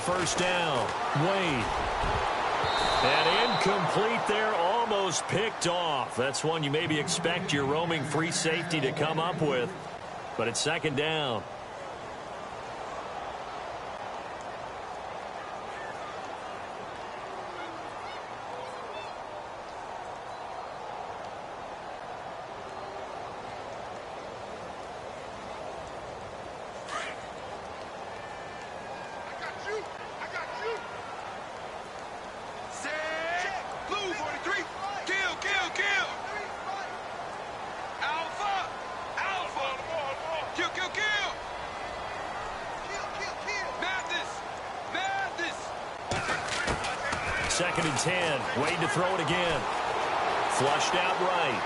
first down. Wade. And incomplete there, almost picked off. That's one you maybe expect your roaming free safety to come up with. But it's second down. Second and 10. Wade to throw it again. Flushed out right.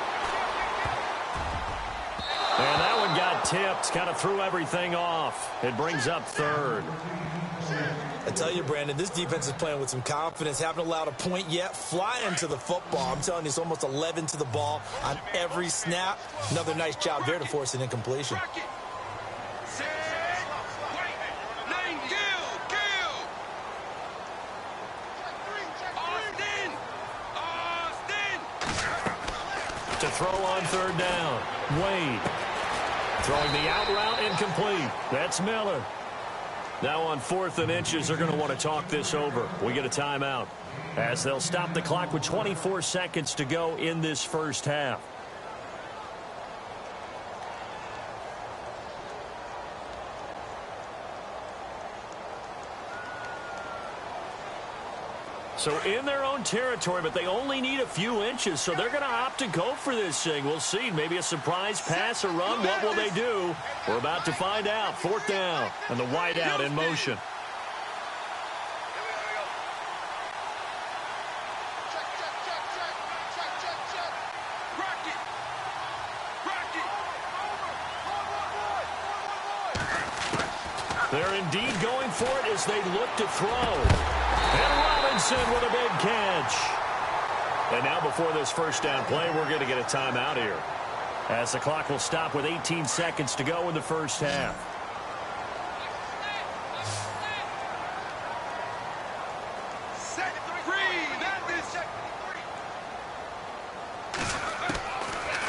And that one got tipped. Kind of threw everything off. It brings up third. I tell you, Brandon, this defense is playing with some confidence. Haven't allowed a point yet. Flying to the football. I'm telling you, it's almost 11 to the ball on every snap. Another nice job there to force an incompletion. To throw on third down. Wade. Throwing the out route incomplete. That's Miller. Now on 4th and inches, they're going to want to talk this over. We get a timeout as they'll stop the clock with 24 seconds to go in this first half. So in their own territory, but they only need a few inches, so they're going to opt to go for this thing. We'll see. Maybe a surprise pass or run. What will they do? We're about to find out. 4th down, and the wideout in motion. They're indeed going for it as they look to throw. And Robinson with a big catch. And now before this first down play, we're going to get a timeout here, as the clock will stop with 18 seconds to go in the first half.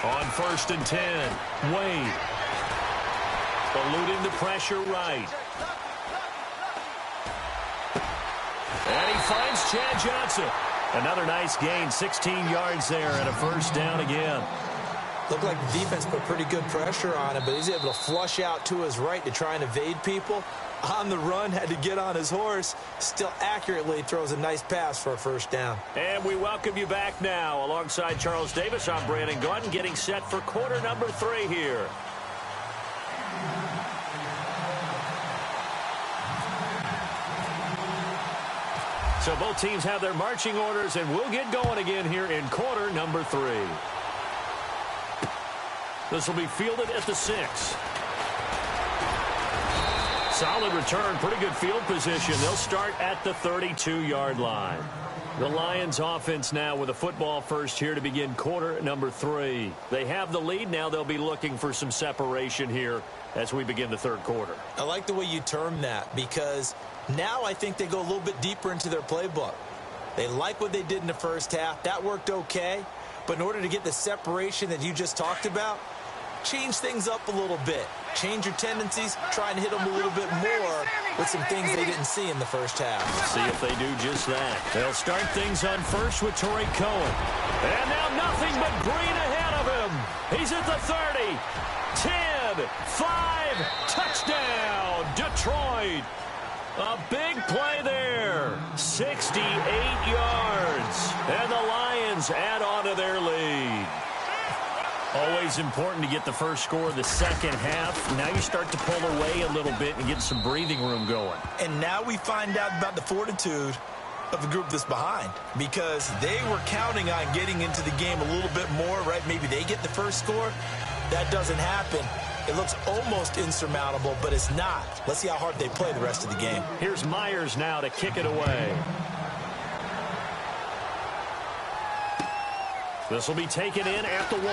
On 1st and 10, Wade. Eluding the pressure right. And he finds Chad Johnson. Another nice gain, 16 yards there, and a first down again. Looked like the defense put pretty good pressure on him, but he's able to flush out to his right to try and evade people. On the run, had to get on his horse. Still accurately throws a nice pass for a first down. And we welcome you back now. Alongside Charles Davis, I'm Brandon Gunn, getting set for quarter number 3 here. So both teams have their marching orders, and we'll get going again here in quarter number 3. This will be fielded at the 6. Solid return, pretty good field position. They'll start at the 32-yard line. The Lions offense now with a football first here to begin quarter number 3. They have the lead now. They'll be looking for some separation here as we begin the third quarter. I like the way you term that, because now I think they go a little bit deeper into their playbook. They like what they did in the first half. That worked okay. But in order to get the separation that you just talked about, change things up a little bit. Change your tendencies. Try and hit them a little bit more with some things they didn't see in the first half. See if they do just that. They'll start things on first with Torrey Cohen. And now nothing but green ahead of him. He's at the 30. 10, 5, touchdown, Detroit. A big play there, 68 yards, and the Lions add on to their lead. Always important to get the first score of the second half. Now you start to pull away a little bit and get some breathing room going. And now we find out about the fortitude of the group that's behind, because they were counting on getting into the game a little bit more, right? Maybe they get the first score. That doesn't happen. It looks almost insurmountable, but it's not. Let's see how hard they play the rest of the game. Here's Myers now to kick it away. This will be taken in at the 1.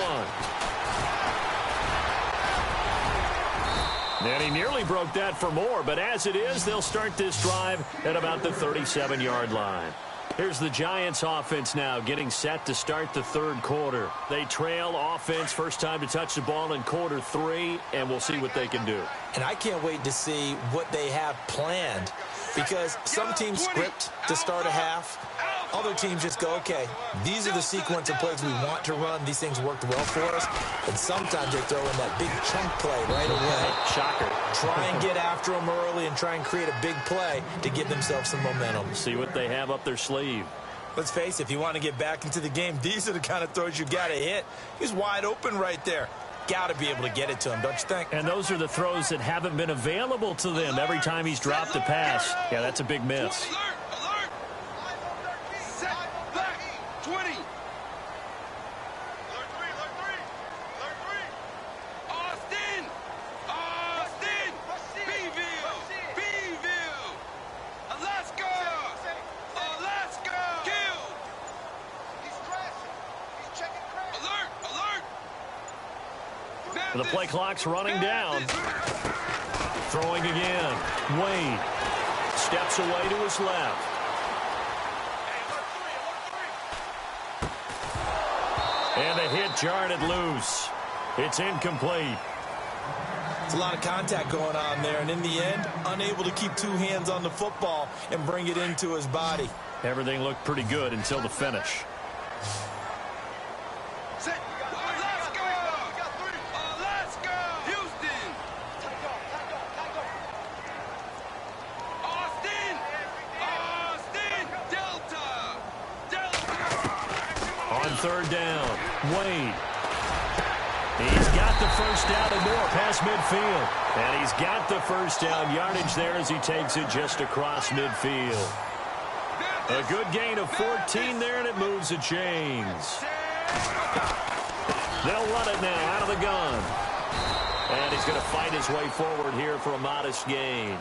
And he nearly broke that for more, but as it is, they'll start this drive at about the 37-yard line. Here's the Giants offense now getting set to start the third quarter. They trail offense, first time to touch the ball in quarter 3, and we'll see what they can do. And I can't wait to see what they have planned, because some teams script to start a half. Other teams just go, okay, these are the sequence of plays we want to run. These things worked well for us. And sometimes they throw in that big chunk play right away. Shocker. Try and get after them early and try and create a big play to give themselves some momentum. See what they have up their sleeve. Let's face it, if you want to get back into the game, these are the kind of throws you got to hit. He's wide open right there. Got to be able to get it to him, don't you think? And those are the throws that haven't been available to them every time he's dropped a pass. Yeah, that's a big miss. The play clock's running down. Throwing again. Wade steps away to his left. And the hit jarred it loose. It's incomplete. It's a lot of contact going on there, and in the end, unable to keep two hands on the football and bring it into his body. Everything looked pretty good until the finish. Third down. Wade. He's got the first down and more past midfield. And he's got the first down yardage there as he takes it just across midfield. A good gain of 14 there, and it moves the chains. They'll run it now out of the gun. And he's going to fight his way forward here for a modest gain.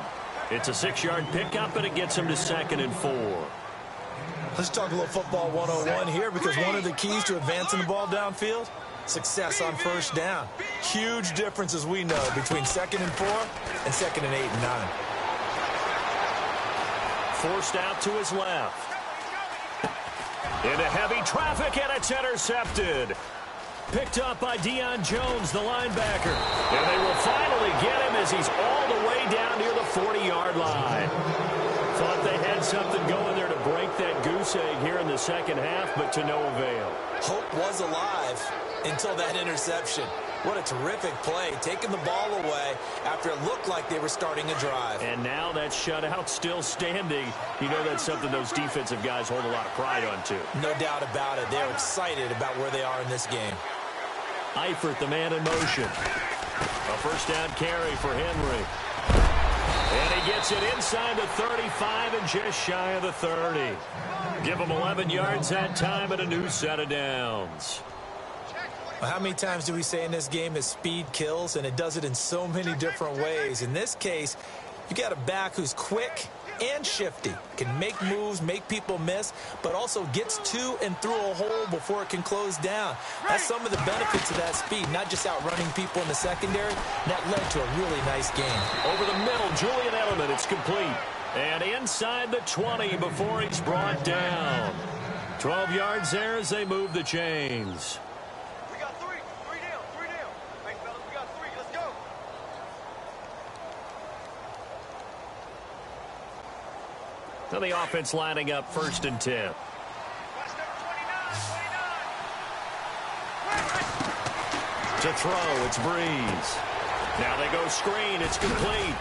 It's a 6-yard pickup, and it gets him to 2nd and 4. Let's talk a little football 101 here, because one of the keys to advancing the ball downfield, success on first down. Huge difference, as we know, between 2nd and 4 and 2nd and 8 and 9. Forced out to his left. Into heavy traffic, and it's intercepted. Picked up by Deion Jones, the linebacker. And they will finally get him as he's all the way down near the 40-yard line. Thought they had something going there to break that goose egg here in the second half, but to no avail. Hope was alive until that interception. What a terrific play, taking the ball away after it looked like they were starting a drive. And now that shutout still standing. You know that's something those defensive guys hold a lot of pride on, too. No doubt about it. They're excited about where they are in this game. Eifert, the man in motion. A first down carry for Henry. And he gets it inside the 35 and just shy of the 30. Give him 11 yards that time and a new set of downs. Well, how many times do we say in this game that speed kills, and it does it in so many different ways? In this case, you got a back who's quick and shifty, can make moves, make people miss, but also gets to and through a hole before it can close down. That's some of the benefits of that speed, not just outrunning people in the secondary. That led to a really nice game. Over the middle, Julian Edelman, it's complete. And inside the 20 before he's brought down. 12 yards there as they move the chains. We got three down. Hey, fellas, we got 3. Let's go. So the offense lining up 1st and 10. To throw, it's Breeze. Now they go screen, it's complete.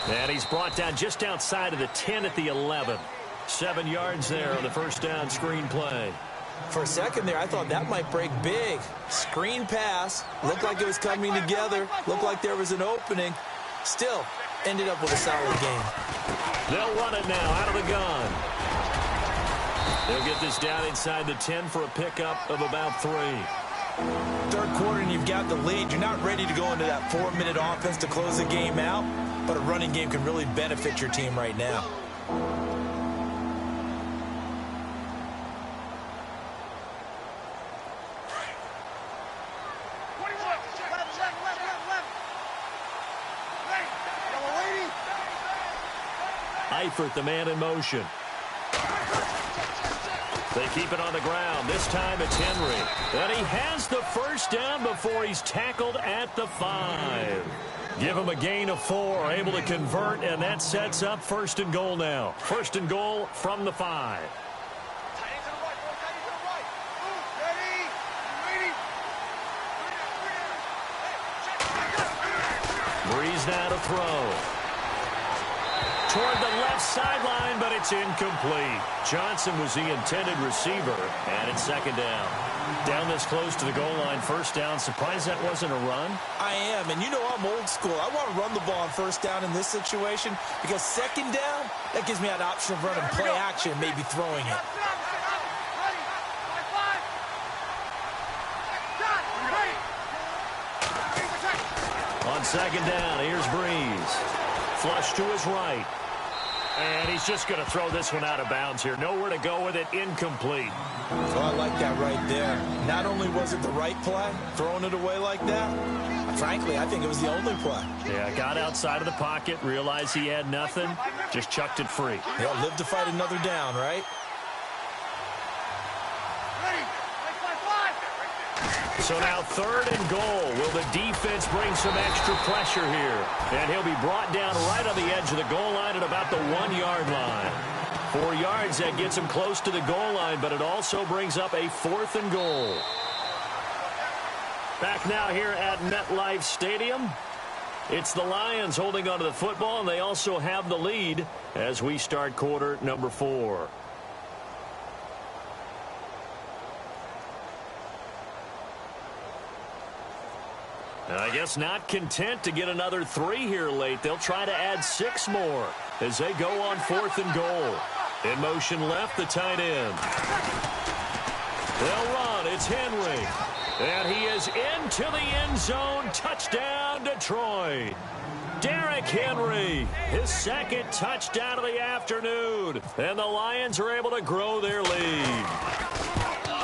And he's brought down just outside of the 10 at the 11. 7 yards there on the first down screen play. For a second there, I thought that might break big. Screen pass, looked like it was coming together, looked like there was an opening. Still, ended up with a solid game. They'll run it now out of the gun. They'll get this down inside the 10 for a pickup of about 3. Third quarter and you've got the lead. You're not ready to go into that 4-minute offense to close the game out, but a running game can really benefit your team right now. Eifert, the man in motion. They keep it on the ground. This time it's Henry. And he has the first down before he's tackled at the 5. Give him a gain of 4, able to convert, and that sets up 1st and goal now. 1st and goal from the 5. Breeze now to throw. Toward the left sideline, but it's incomplete. Johnson was the intended receiver, and it's 2nd down. Down this close to the goal line, 1st down. Surprised that wasn't a run? I am, and you know I'm old school. I want to run the ball on 1st down in this situation because 2nd down, that gives me an option of running play action, maybe throwing it. On 2nd down, here's Breeze. Flush to his right. And he's just going to throw this one out of bounds here. Nowhere to go with it. Incomplete. So I like that right there. Not only was it the right play, throwing it away like that, frankly, I think it was the only play. Yeah, got outside of the pocket, realized he had nothing, just chucked it free. He'll live to fight another down, right? So now 3rd and goal. Will the defense bring some extra pressure here? And he'll be brought down right on the edge of the goal line at about the 1-yard line. 4 yards, that gets him close to the goal line, but it also brings up a 4th and goal. Back now here at MetLife Stadium. It's the Lions holding onto the football, and they also have the lead as we start quarter number 4. I guess not content to get another 3 here late. They'll try to add 6 more as they go on 4th and goal. In motion left, the tight end. They'll run. It's Henry. And he is into the end zone. Touchdown, Detroit. Derrick Henry, his 2nd touchdown of the afternoon. And the Lions are able to grow their lead.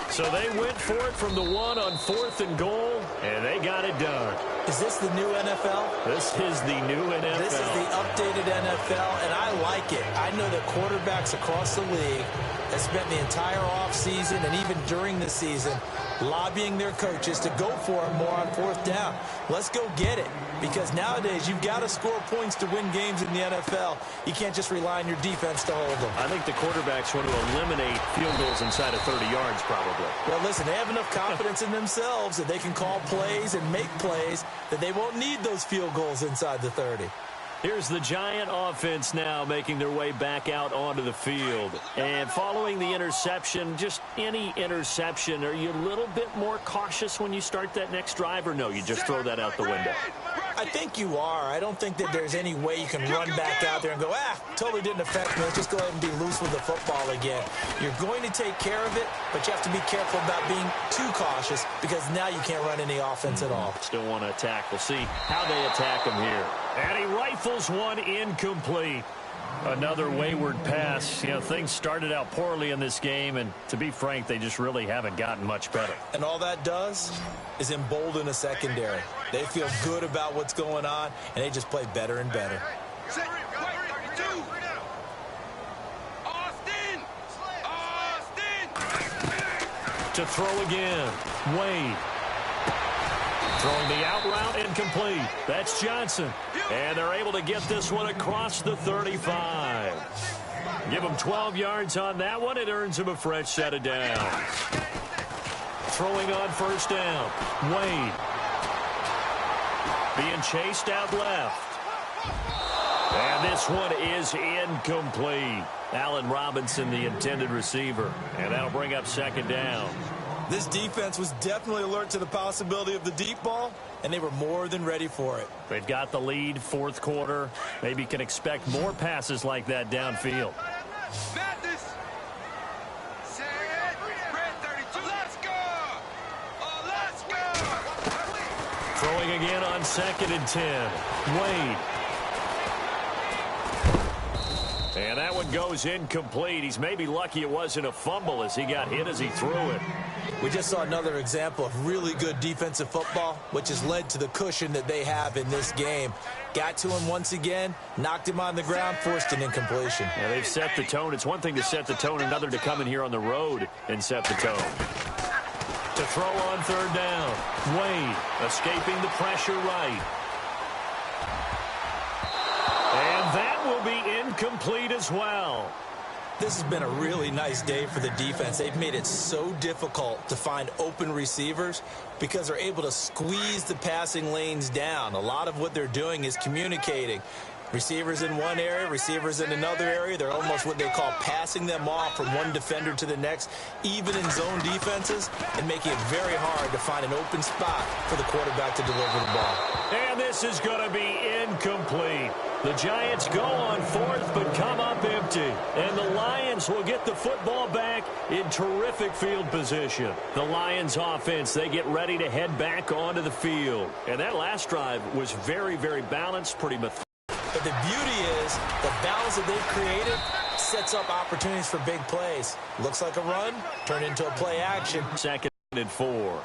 So they went for it from the 1 on 4th and goal, and they got it done. Is this the new NFL? This is the new NFL. This is the updated NFL, and I like it. I know that quarterbacks across the league have spent the entire offseason and even during the season lobbying their coaches to go for it more on 4th down. Let's go get it, because nowadays you've got to score points to win games in the NFL. You can't just rely on your defense to hold them. I think the quarterbacks want to eliminate field goals inside of 30 yards probably. Well, listen, they have enough confidence in themselves that they can call plays and make plays that they won't need those field goals inside the 30. Here's the Giant offense now making their way back out onto the field. And following the interception, just any interception, are you a little bit more cautious when you start that next drive, or no, you just throw that out the window? I think you are. I don't think that there's any way you can run back out there and go, totally didn't affect me. Let's just go ahead and be loose with the football again. You're going to take care of it, but you have to be careful about being too cautious because now you can't run any offense at all. Still want to attack. We'll see how they attack him here. And he rifles one incomplete. Another wayward pass. You know, things started out poorly in this game, and to be frank, they just really haven't gotten much better. And all that does is embolden a secondary. They feel good about what's going on, and they just play better and better. To throw again. Wade. Throwing the out route, incomplete. That's Johnson. And they're able to get this one across the 35. Give him 12 yards on that one. It earns him a fresh set of downs. Throwing on 1st down. Wade. Being chased out left. And this one is incomplete. Allen Robinson, the intended receiver. And that'll bring up 2nd down. This defense was definitely alert to the possibility of the deep ball, and they were more than ready for it. They've got the lead, 4th quarter. Maybe can expect more passes like that downfield. Throwing again on 2nd and 10. Wade. And that one goes incomplete. He's maybe lucky it wasn't a fumble as he got hit as he threw it. We just saw another example of really good defensive football, which has led to the cushion that they have in this game. Got to him once again, knocked him on the ground, forced an incompletion. Yeah, they've set the tone. It's one thing to set the tone, another to come in here on the road and set the tone. To throw on third down, Wade escaping the pressure right. And that will be incomplete as well. This has been a really nice day for the defense. They've made it so difficult to find open receivers because they're able to squeeze the passing lanes down. A lot of what they're doing is communicating. Receivers in one area, receivers in another area. They're almost what they call passing them off from one defender to the next, even in zone defenses, and making it very hard to find an open spot for the quarterback to deliver the ball. And this is going to be incomplete. The Giants go on fourth but come up empty. And the Lions will get the football back in terrific field position. The Lions offense, they get ready to head back onto the field. And that last drive was very, very balanced, pretty methodical. But the beauty is the balance that they've created sets up opportunities for big plays. Looks like a run, turned into a play action. 2nd and 4.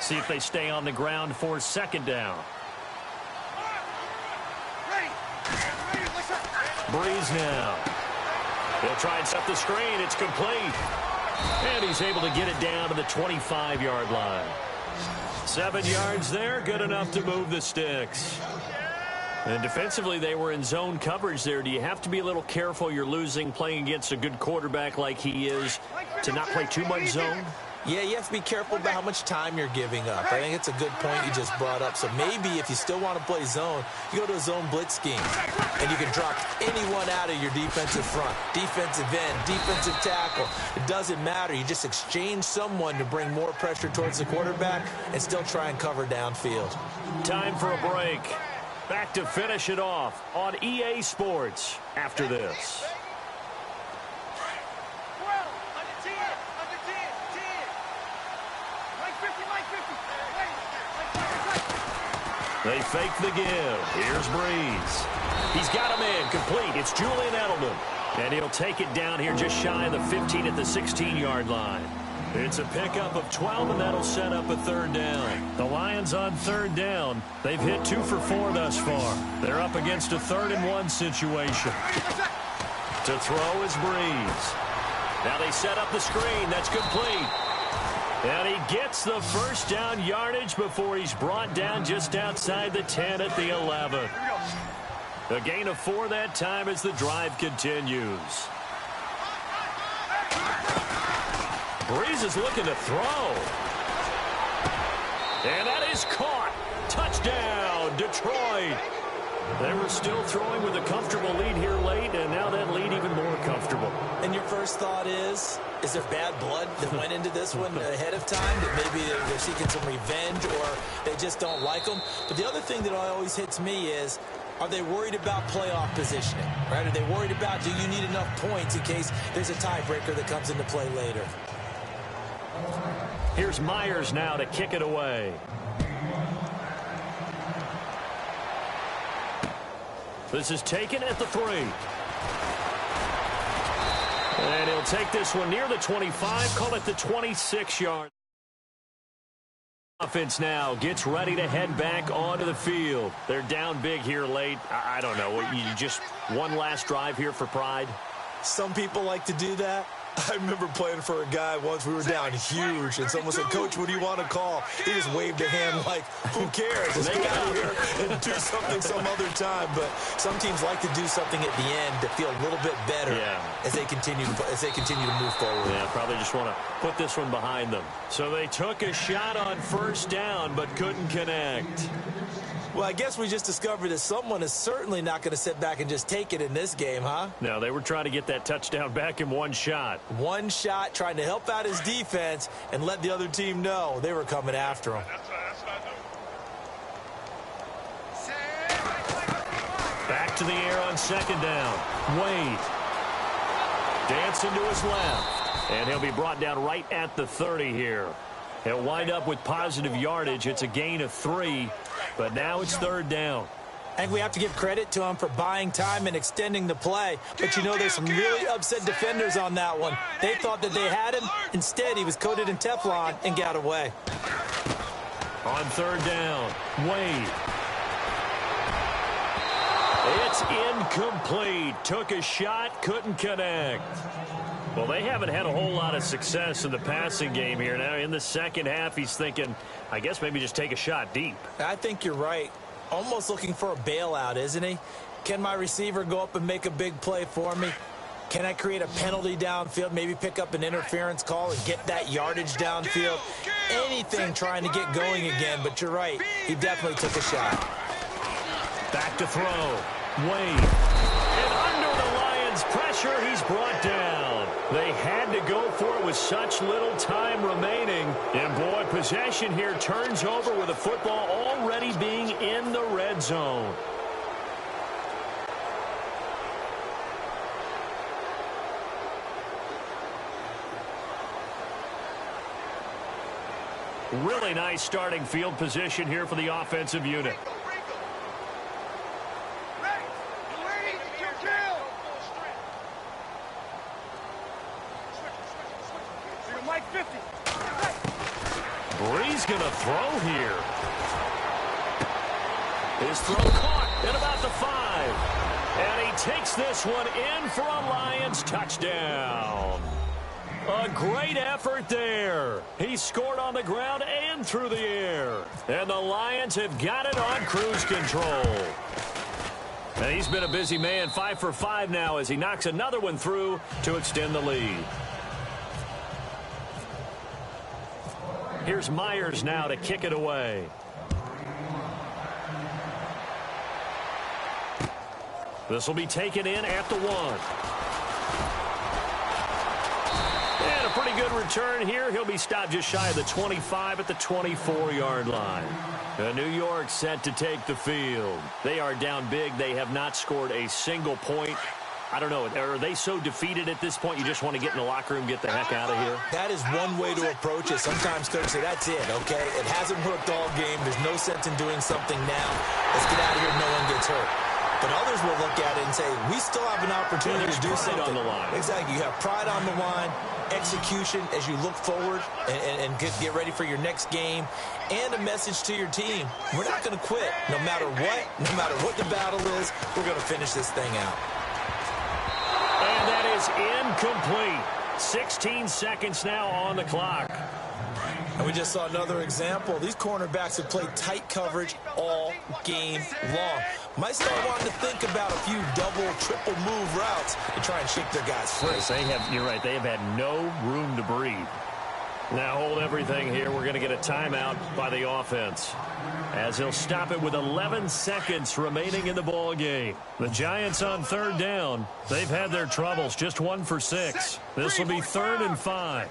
See if they stay on the ground for 2nd down. Breeze now. He'll try and set the screen. It's complete. And he's able to get it down to the 25-yard line. 7 yards there, good enough to move the sticks. And defensively, they were in zone coverage there. Do you have to be a little careful you're losing playing against a good quarterback like he is to not play too much zone? Yeah, you have to be careful about how much time you're giving up. I think it's a good point you just brought up. So maybe if you still want to play zone, you go to a zone blitz scheme. And you can drop anyone out of your defensive front. Defensive end, defensive tackle. It doesn't matter. You just exchange someone to bring more pressure towards the quarterback and still try and cover downfield. Time for a break. Back to finish it off on EA Sports after this. They fake the give. Here's Breeze. He's got a man complete. It's Julian Edelman. And he'll take it down here just shy of the 15 at the 16-yard line. It's a pickup of 12, and that'll set up a 3rd down. The Lions on 3rd down. They've hit 2 for 4 thus far. They're up against a 3rd and 1 situation. To throw is Breeze. Now they set up the screen. That's complete. And he gets the 1st down yardage before he's brought down just outside the 10 at the 11. A gain of 4 that time as the drive continues. Breeze is looking to throw. And that is caught. Touchdown, Detroit. They were still throwing with a comfortable lead here late, and now that lead even more comfortable. And your first thought is there bad blood that went into this one ahead of time, that maybe they're seeking some revenge or they just don't like them? But the other thing that always hits me is, are they worried about playoff positioning? Right? Are they worried about, do you need enough points in case there's a tiebreaker that comes into play later? Here's Myers now to kick it away. This is taken at the 3. And he'll take this one near the 25, call it the 26-yard. Offense now gets ready to head back onto the field. They're down big here late. I don't know. You just one last drive here for pride? Some people like to do that. I remember playing for a guy once. We were down huge, and someone said, "Coach, what do you want to call?" He just waved a hand like, who cares? Let's get out of here and do something some other time. But some teams like to do something at the end to feel a little bit better as they continue to move forward. Yeah, probably just want to put this one behind them. So they took a shot on 1st down but couldn't connect. Well, I guess we just discovered that someone is certainly not going to sit back and just take it in this game, huh? No, they were trying to get that touchdown back in one shot. One shot, trying to help out his defense and let the other team know they were coming after him. Back to the air on 2nd down. Wade. Dancing to his left. And he'll be brought down right at the 30 here. He'll wind up with positive yardage. It's a gain of 3. But now it's 3rd down. I think we have to give credit to him for buying time and extending the play. But you know, there's some really upset defenders on that one. They thought that they had him. Instead, he was coated in Teflon and got away. On third down, Wade. It's incomplete. Took a shot, couldn't connect. Well, they haven't had a whole lot of success in the passing game here. Now, in the second half, he's thinking, I guess maybe just take a shot deep. I think you're right. Almost looking for a bailout, isn't he? Can my receiver go up and make a big play for me? Can I create a penalty downfield, maybe pick up an interference call and get that yardage downfield? Anything trying to get going again, but you're right. He definitely took a shot. Back to throw. Wade. And under the Lions' pressure, he's brought down. They had to go for it with such little time remaining. And, boy, possession here turns over with the football already being in the red zone. Really nice starting field position here for the offensive unit. Brees going to throw here. His throw caught at about the 5. And he takes this one in for a Lions touchdown. A great effort there. He scored on the ground and through the air. And the Lions have got it on cruise control. And he's been a busy man, 5 for 5 now as he knocks another one through to extend the lead. Here's Myers now to kick it away. This will be taken in at the 1. And a pretty good return here. He'll be stopped just shy of the 25 at the 24-yard line. New York set to take the field. They are down big. They have not scored a single point. I don't know. Are they so defeated at this point you just want to get in the locker room, get the heck out of here? That is one way to approach it. Sometimes coaches say, that's it, okay? It hasn't worked all game. There's no sense in doing something now. Let's get out of here. No one gets hurt. But others will look at it and say, we still have an opportunity to do something. On the line. Exactly. You have pride on the line, execution as you look forward and get ready for your next game, and a message to your team. We're not going to quit. No matter what the battle is, we're going to finish this thing out. And that is incomplete. 16 seconds now on the clock. And we just saw another example. These cornerbacks have played tight coverage all game long. Might start wanting to think about a few double, triple move routes to try and shake their guys free. Yes, you're right. They have had no room to breathe. Now hold everything here. We're going to get a timeout by the offense, as he'll stop it with 11 seconds remaining in the ball game. The Giants on third down. They've had their troubles. Just 1 for 6. This will be 3rd and 5.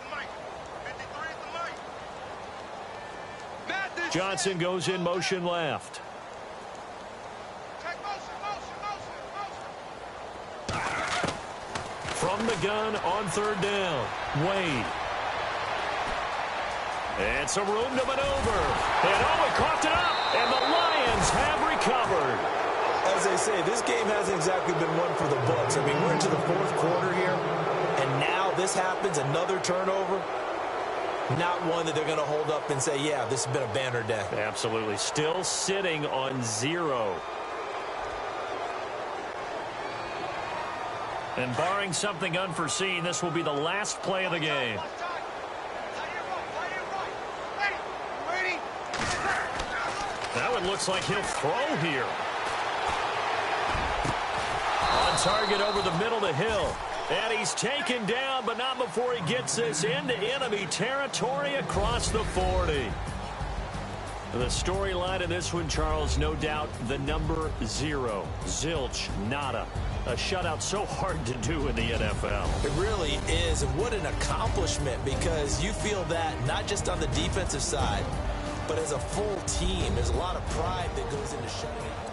Johnson goes in motion left. From the gun on third down, Wade. And some room to maneuver. And he coughed it up. And the Lions have recovered. As they say, this game hasn't exactly been one for the books. I mean, we're into the 4th quarter here. And now this happens, another turnover. Not one that they're going to hold up and say, yeah, this has been a banner day. Absolutely. Still sitting on 0. And barring something unforeseen, this will be the last play of the game. That one looks like he'll throw here. On target over the middle to Hill. And he's taken down, but not before he gets this into enemy territory across the 40. The storyline in this one, Charles, no doubt the number 0. Zilch, nada. A shutout so hard to do in the NFL. It really is. And what an accomplishment, because you feel that not just on the defensive side, but as a full team. There's a lot of pride that goes into shutting out.